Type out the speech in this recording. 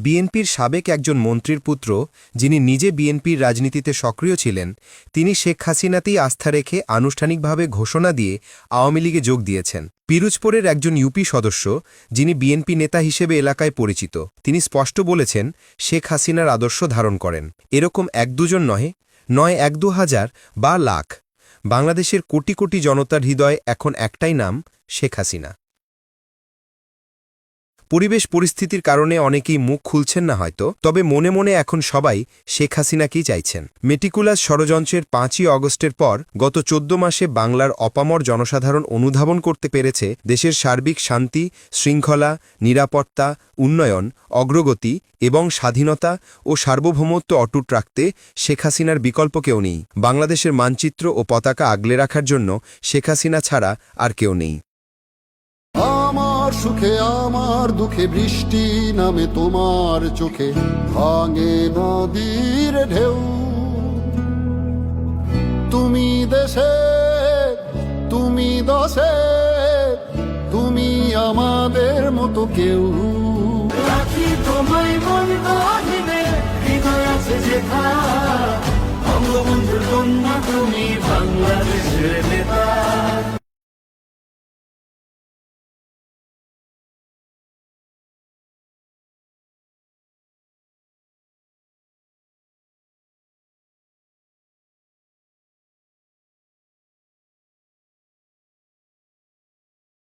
বিএনপির সাবেক একজন মন্ত্রীর পুত্র, যিনি নিজে বিএনপির রাজনীতিতে সক্রিয় ছিলেন, তিনি শেখ হাসিনাতেই আস্থা রেখে আনুষ্ঠানিকভাবে ঘোষণা দিয়ে আওয়ামী লীগে যোগ দিয়েছেন। পিরোজপুরের একজন ইউপি সদস্য, যিনি বিএনপি নেতা হিসেবে এলাকায় পরিচিত, তিনি স্পষ্ট বলেছেন শেখ হাসিনার আদর্শ ধারণ করেন। এরকম এক দুজন নয় ১-২ হাজার বা লাখ বাংলাদেশের কোটি কোটি জনতার হৃদয়ে এখন একটাই নাম, শেখ হাসিনা। পরিবেশ পরিস্থিতির কারণে অনেকেই মুখ খুলছেন না হয়তো, তবে মনে মনে এখন সবাই শেখ হাসিনাকেই চাইছেন। মেটিকুলাস ষড়যন্ত্রের ৫ই অগস্টের পর গত ১৪ মাসে বাংলার অপামর জনসাধারণ অনুধাবন করতে পেরেছে দেশের সার্বিক শান্তি, শৃঙ্খলা, নিরাপত্তা, উন্নয়ন, অগ্রগতি এবং স্বাধীনতা ও সার্বভৌমত্ব অটুট রাখতে শেখ হাসিনার বিকল্প কেউ নেই। বাংলাদেশের মানচিত্র ও পতাকা আগলে রাখার জন্য শেখ হাসিনা ছাড়া আর কেউ নেই। আমার সুখে আমার দুঃখে বৃষ্টি নামে তোমার চোখে, ভাঙে নদীর ঢেউ। তুমি দেশে, তুমি দশে, তুমি আমাদের মতো কেউ। রাখি তোমায় মন গহিনে, হৃদয় আছে যেথা, বঙ্গবন্ধুর কন্যা তুমি